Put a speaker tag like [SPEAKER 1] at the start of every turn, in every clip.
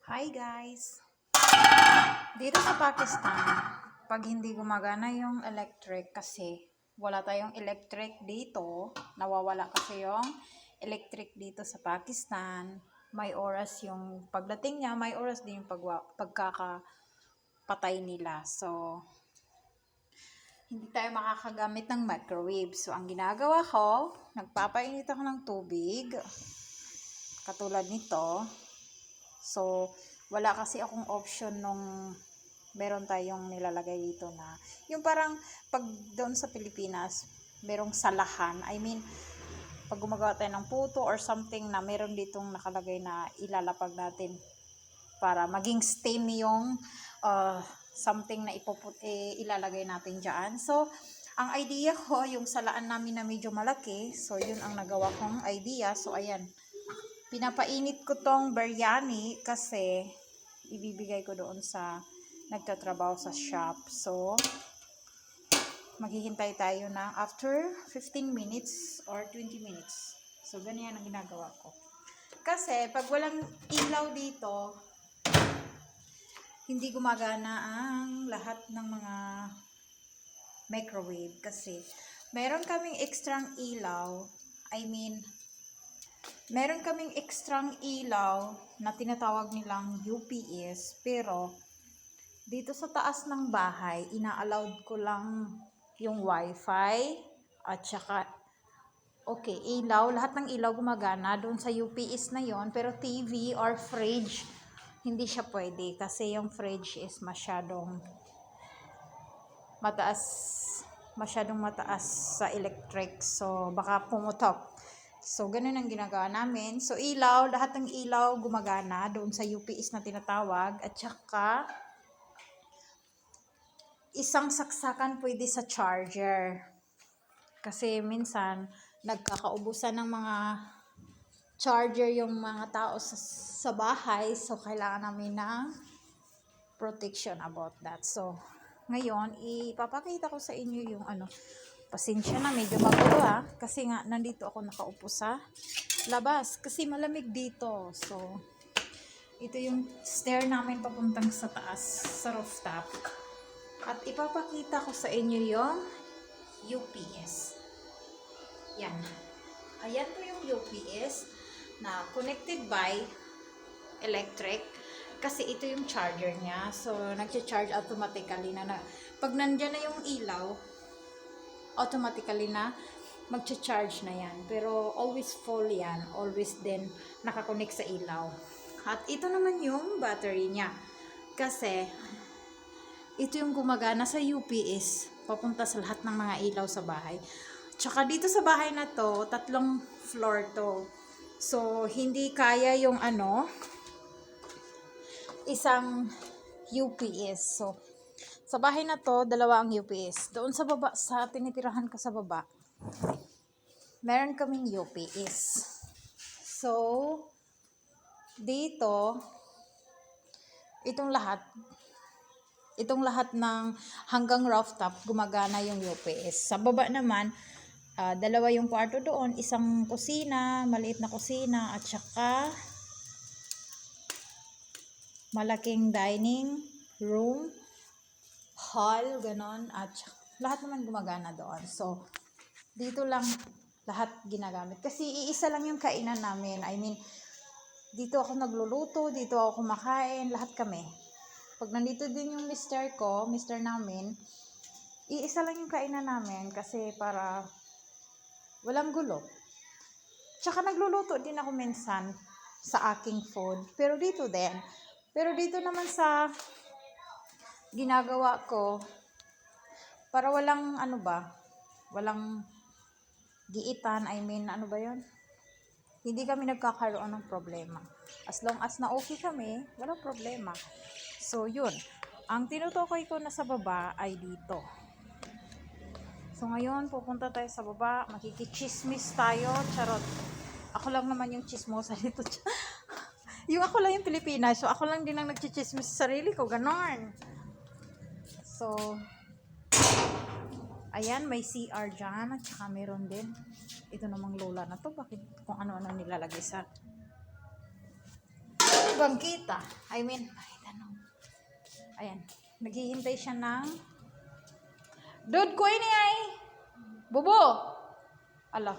[SPEAKER 1] Hi guys! Dito sa Pakistan, pag hindi gumagana yung electric kasi wala tayong electric dito, nawawala kasi yung electric dito sa Pakistan, may oras yung pagdating niya, may oras din yung pagkakapatay nila. So, hindi tayo makakagamit ng microwave. So, ang ginagawa ko, nagpapainit ako ng tubig, katulad nito. So, wala kasi akong option nung meron tayong nilalagay dito na, yung parang pag doon sa Pilipinas, merong salahan. I mean, pag gumagawa tayo ng puto or something na meron ditong nakalagay na ilalapag natin para maging steam yung something na ilalagay natin dyan. So, ang idea ko, yung salaan namin na medyo malaki, so yun ang nagawa kong idea. So, ayan. Pinapainit ko tong biryani kasi ibibigay ko doon sa nagtatrabaho sa shop. So, maghihintay tayo na after 15 minutes or 20 minutes. So, ganyan ang ginagawa ko. Kasi, pag walang ilaw dito, hindi gumagana ang lahat ng mga microwave. Kasi, meron kaming extrang ilaw. Meron kaming ekstrang ilaw na tinatawag nilang UPS, pero dito sa taas ng bahay, ina-allowed ko lang yung wifi at saka okay, ilaw, lahat ng ilaw gumagana doon sa UPS na yon, pero TV or fridge hindi siya pwede kasi yung fridge is masyadong mataas sa electric, so baka pumutok. So, ganun ang ginagawa namin. So, ilaw, lahat ng ilaw gumagana doon sa UPS na tinatawag. At saka, isang saksakan pwede sa charger. Kasi minsan, nagkakaubusan ng mga charger yung mga tao sa bahay. So, kailangan namin ng protection about that. So, ngayon, ipapakita ko sa inyo yung pasensya na, medyo magulo kasi nga nandito ako nakaupo sa labas kasi malamig dito. So, ito yung stair namin papuntang sa taas, sa rooftop. At ipapakita ko sa inyo yung UPS. Yan. Ayan po yung UPS na connected by electric kasi ito yung charger niya. So, nag-charge automatically na pag nandyan na yung ilaw, automatically na magcha-charge na yan. Pero always full yan. Always din nakakonect sa ilaw. At ito naman yung battery niya. Kasi ito yung gumagana sa UPS papunta sa lahat ng mga ilaw sa bahay. Tsaka dito sa bahay na to, 3 floor to. So, hindi kaya yung isang UPS. So, sa bahay na to, 2 ang UPS. Doon sa baba, sa tinitirahan ko sa baba, meron kaming UPS. So, dito, itong lahat ng hanggang rooftop, gumagana yung UPS. Sa baba naman, 2 yung kwarto doon, isang kusina, maliit na kusina, at saka malaking dining room, hall, ganon, at lahat naman gumagana doon. So, dito lang lahat ginagamit. Kasi iisa lang yung kainan namin. I mean, dito ako nagluluto, dito ako kumakain, lahat kami. Pag nandito din yung mister namin, iisa lang yung kainan namin kasi para walang gulo. Tsaka nagluluto din ako minsan sa aking food. Pero dito naman sa ginagawa ko, para walang walang giitan, I mean, hindi kami nagkakaroon ng problema. As long as na okay kami, walang problema. So, yun. Ang tinutukoy ko na sa baba ay dito. So, ngayon, pupunta tayo sa baba. Makikichismis tayo. Charot. Ako lang naman yung chismosa dito. Yung ako lang yung Pilipinas. So, ako lang din ang nagchichismis sa sarili ko. Ganon. So, ayan, may CR dyan. At saka meron din. Ito namang lola na to. Bakit kung ano-ano nilalagay sa bangkita. Ayan. Naghihintay siya ng Dude ko ini ay Bubo. Ala.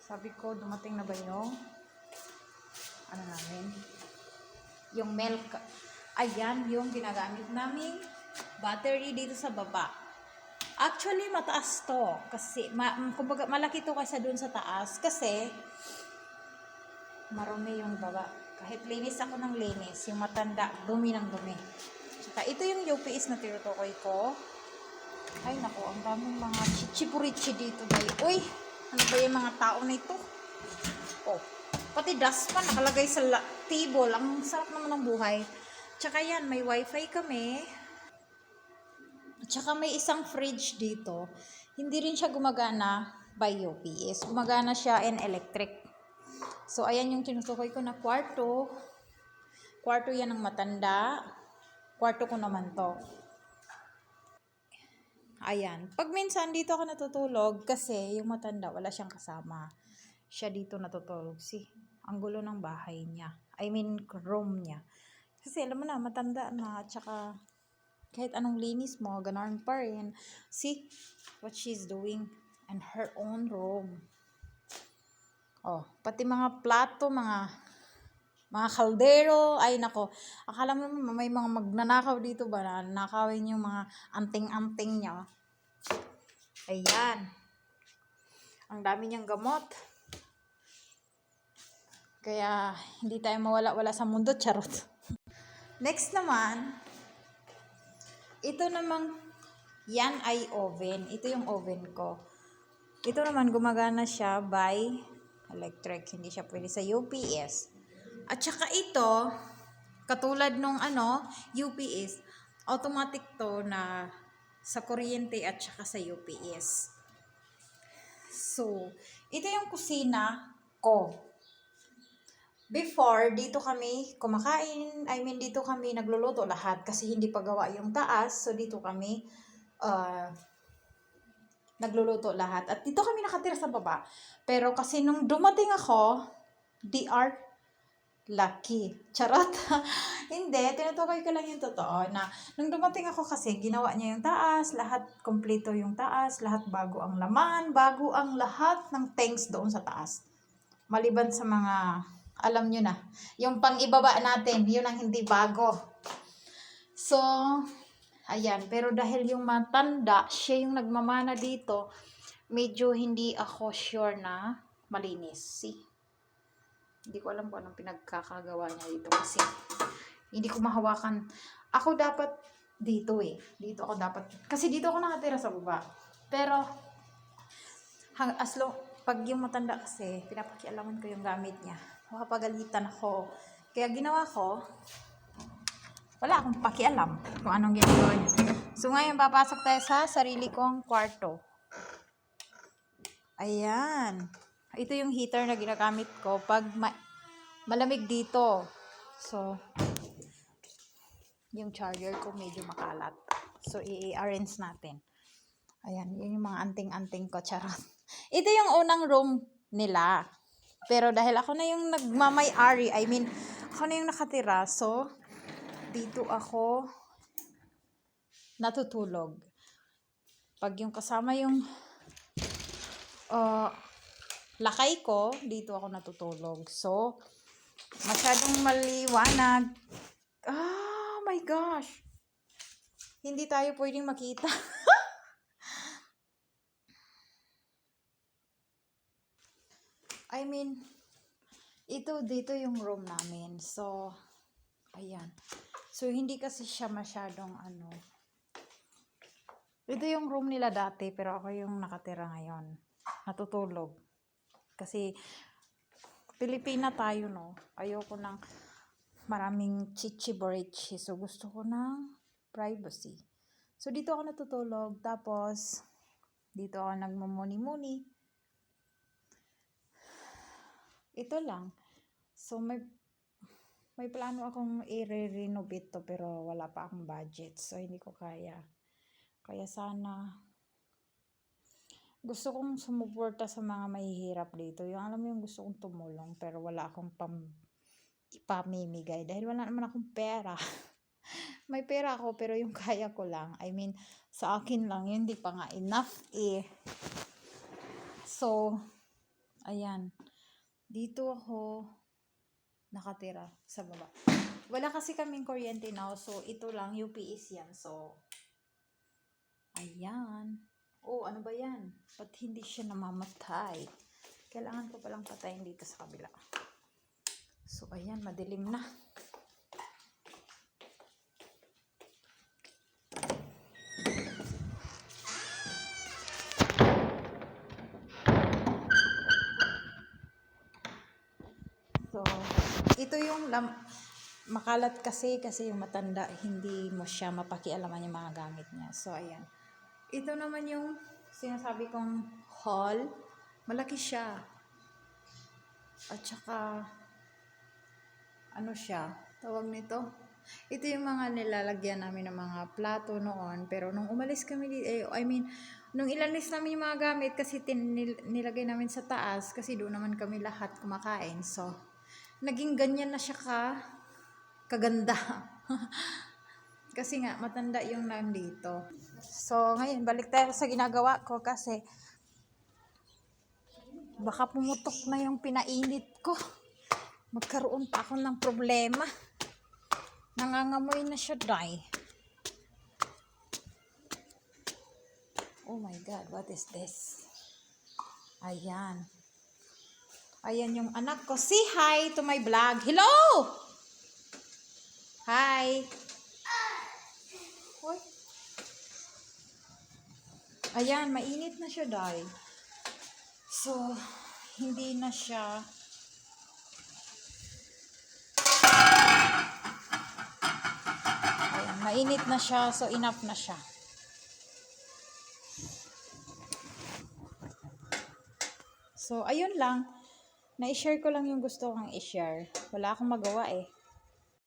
[SPEAKER 1] Sabi ko, dumating na ba yung ano namin? Yung milk. Ayan, yung ginagamit naming battery dito sa baba. Actually, mataas to. Kasi, kumbaga, malaki to kaysa dun sa taas. Kasi, marumi yung baba. Kahit linis ako ng linis, yung matanda, dumi ng dumi. Tsaka, ito yung UPS na tinutukoy ko. Ay, naku, ang daming mga chichipurichi dito. Uy, ano ba yung mga tao na ito? Oh, pati dustpan nakalagay sa table. Ang sarap naman ng buhay. Tsaka yan, may wifi kami. Tsaka may isang fridge dito. Hindi rin siya gumagana by UPS. Gumagana siya in electric. So, ayan yung tinutukoy ko na kwarto. Kwarto yan ng matanda. Kwarto ko naman to. Ayan. Pag minsan dito ako natutulog kasi yung matanda wala siyang kasama. Siya dito natutulog. Ang gulo ng bahay niya. I mean, room niya. Kasi alam mo na, matanda na. Tsaka kahit anong linis mo, ganoon pa rin. See what she's doing in her own room. Oh, pati mga plato, mga kaldero, ay nako. Akala mo may mga magnanakaw dito ba na nakawin yung mga anting-anting niya. Ayan. Ang dami niyang gamot. Kaya hindi tayo mawala-wala sa mundo, charot. Next naman, ito namang yan ay oven. Ito yung oven ko. Ito naman gumagana siya by electric. Hindi siya pwede sa UPS. At saka ito, katulad nung UPS, automatic to na sa kuryente at saka sa UPS. So, ito yung kusina ko. Before, dito kami kumakain. I mean, dito kami nagluluto lahat kasi hindi pa gawa yung taas. So, dito kami nagluluto lahat. At dito kami nakatira sa baba. Pero kasi nung dumating ako, they are lucky. Charot. Hindi, tinutukoy ko lang yung totoo na nung dumating ako kasi ginawa niya yung taas, lahat kompleto yung taas, lahat bago ang laman, bago ang lahat ng tanks doon sa taas. Maliban sa mga, alam nyo na, yung pang-ibaba natin, yun ang hindi bago. So, ayan, pero dahil yung matanda, siya yung nagmamana dito, medyo hindi ako sure na malinis. See? Hindi ko alam kung anong pinagkakagawa niya dito kasi hindi ko mahawakan. Ako dapat dito Dito ako dapat. Kasi dito ako nakatira sa baba. Pero, pag yung matanda kasi, pinapakialaman ko yung gamit niya. Makapagalitan ako. Kaya ginawa ko, wala akong pakialam kung anong ginagawa niya. So, ngayon, papasok tayo sa sarili kong kwarto. Ayan. Ito yung heater na ginagamit ko pag malamig dito. So, yung charger ko medyo makalat. So, i-arrange natin. Ayan, yun yung mga anting-anting ko. Charot. Ito yung unang room nila. Pero dahil ako na yung nagmamay-ari, I mean, ako na yung nakatira. So, dito ako natutulog. Pag yung kasama yung lakay ko, dito ako natutulog. So, masyadong maliwanag. Oh my gosh. Hindi tayo pwedeng makita. I mean, dito yung room namin. So, ayan. So, hindi kasi siya masyadong Ito yung room nila dati, pero ako yung nakatira ngayon. Natutulog. Kasi, Pilipina tayo, no? Ayoko ng maraming chichi-borichi. So, gusto ko ng privacy. So, dito ako natutulog. Tapos, dito ako nagmumuni-muni. Ito lang. So, may plano akong i-renovate to, pero wala pa akong budget. So, hindi ko kaya. Kaya sana, gusto kong sumuporta sa mga mahihirap dito. Yung alam mo yung gusto kong tumulong, pero wala akong pamimigay dahil wala naman akong pera. May pera ako pero yung kaya ko lang. I mean, sa akin lang yun, hindi pa nga enough eh. So, ayan. Dito ako nakatira sa baba. Wala kasi kaming kuryente now, so ito lang, UPS yan. So, ayan. Oh, ano ba yan? Ba't hindi siya namamatay? Kailangan ko palang patayin dito sa kabila. So, ayan, madilim na. So, ito yung makalat kasi yung matanda, hindi mo siya mapakialaman yung mga gamit niya. So, ayan. Ito naman yung sinasabi kong hall. Malaki siya. At saka, ano siya, tawag nito? Ito yung mga nilalagyan namin ng mga plato noon. Pero nung umalis kami dito, nung ilanis namin yung mga gamit kasi nilagay namin sa taas kasi doon naman kami lahat kumakain. So, naging ganyan na siya kaganda. Kasi nga, matanda yung nandito. So, ngayon, balik tayo sa ginagawa ko kasi baka pumutok na yung pinainit ko. Magkaroon pa ako ng problema. Nangangamoy na siya, dai. Oh my God, what is this? Ayan. Ayan yung anak ko. Say hi to my vlog. Hello! Hi! Hoy. Ayan, mainit na siya, dai. So, hindi na siya ayan, mainit na siya. So, enough na siya. So, ayun lang. Na-share ko lang yung gusto kong i-share. Wala akong magawa eh.